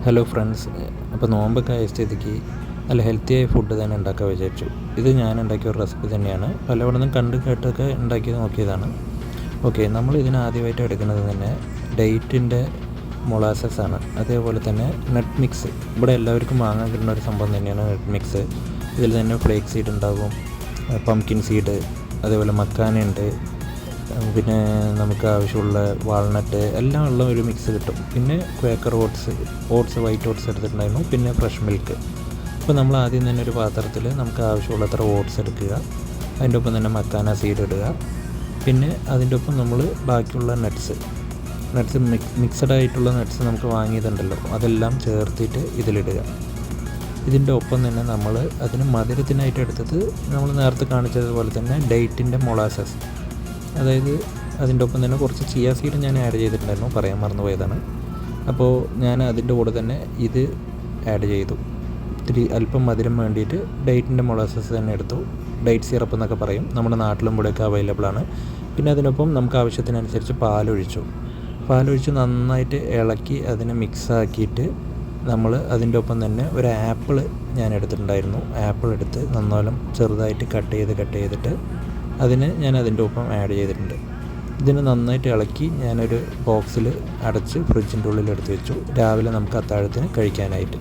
Hello friends, അപ്പോൾ നോമ്പൊക്കെ ആയ സ്ഥിതിക്ക് നല്ല ഹെൽത്തിയായ ഫുഡ് തന്നെ ഉണ്ടാക്കാൻ വിചാരിച്ചു. ഇത് ഞാൻ ഉണ്ടാക്കിയ ഒരു റെസിപ്പി തന്നെയാണ്. പലവിടുന്നും കണ്ട് കേട്ടൊക്കെ ഉണ്ടാക്കി നോക്കിയതാണ്. ഓക്കെ, നമ്മൾ ഇതിന് ആദ്യമായിട്ട് എടുക്കുന്നത് തന്നെ ഡേറ്റിൻ്റെ മൊളാസസ് ആണ്. അതേപോലെ തന്നെ നട്ട് മിക്സ്. ഇവിടെ എല്ലാവർക്കും വാങ്ങാൻ കിട്ടുന്ന ഒരു സംഭവം തന്നെയാണ് നട്ട് മിക്സ്. ഇതിൽ തന്നെ ഫ്ലേക്സ് സീഡ് ഉണ്ടാകും, പംകിൻ സീഡ്, അതേപോലെ മക്കാനുണ്ട്, പിന്നെ നമുക്ക് ആവശ്യമുള്ള വാൾനട്ട് എല്ലാം ഉള്ള ഒരു മിക്സ് കിട്ടും. പിന്നെ ക്വേക്കർ ഓട്സ് വൈറ്റ് ഓട്സ് എടുത്തിട്ടുണ്ടായിരുന്നു, പിന്നെ ഫ്രഷ് മിൽക്ക്. അപ്പോൾ നമ്മൾ ആദ്യം തന്നെ ഒരു പാത്രത്തിൽ നമുക്ക് ആവശ്യമുള്ളത്ര ഓട്സ് എടുക്കുക, അതിൻ്റെ ഒപ്പം തന്നെ മക്കാന സീഡ് ഇടുക. പിന്നെ അതിൻ്റെ ഒപ്പം നമ്മൾ ബാക്കിയുള്ള നട്ട്സ് മിക്സഡ് ആയിട്ടുള്ള നട്ട്സ് നമുക്ക് വാങ്ങിയതുണ്ടല്ലോ, അതെല്ലാം ചേർത്തിട്ട് ഇതിലിടുക. ഇതിൻ്റെ ഒപ്പം തന്നെ നമ്മൾ അതിന് മധുരത്തിനായിട്ട് എടുത്തത് നമ്മൾ നേരത്തെ കാണിച്ചതുപോലെ തന്നെ ഡേറ്റിൻ്റെ മൊളാസസ്, അതായത് അതിൻ്റെ ഒപ്പം തന്നെ കുറച്ച് ചിയ സീഡ് ഞാൻ ആഡ് ചെയ്തിട്ടുണ്ടായിരുന്നു, പറയാൻ മറന്നുപോയതാണ്. അപ്പോൾ ഞാൻ അതിൻ്റെ കൂടെ തന്നെ ഇത് ആഡ് ചെയ്തു. ഇത്തിരി അല്പം മധുരം വേണ്ടിയിട്ട് ഡേറ്റിൻ്റെ മൊളാസസ് തന്നെ എടുത്തു. ഡേറ്റ് സിറപ്പ് എന്നൊക്കെ പറയും, നമ്മുടെ നാട്ടിലും ഇവിടെയൊക്കെ അവൈലബിൾ ആണ്. പിന്നെ അതിനൊപ്പം നമുക്ക് ആവശ്യത്തിനനുസരിച്ച് പാലൊഴിച്ച് നന്നായിട്ട് ഇളക്കി അതിനെ മിക്സാക്കിയിട്ട് നമ്മൾ അതിൻ്റെ ഒപ്പം തന്നെ ഒരു ആപ്പിൾ ഞാൻ എടുത്തിട്ടുണ്ടായിരുന്നു. ആപ്പിൾ എടുത്ത് നന്നോലം ചെറുതായിട്ട് കട്ട് ചെയ്തിട്ട് അതിന് ഞാൻ അതിൻ്റെ ഒപ്പം ആഡ് ചെയ്തിട്ടുണ്ട്. ഇതിന് നന്നായിട്ട് ഇളക്കി ഞാനൊരു ബോക്സിൽ അടച്ച് ഫ്രിഡ്ജിൻ്റെ ഉള്ളിൽ എടുത്ത് വെച്ചു, രാവിലെ നമുക്ക് അത്താഴത്തിന് കഴിക്കാനായിട്ട്.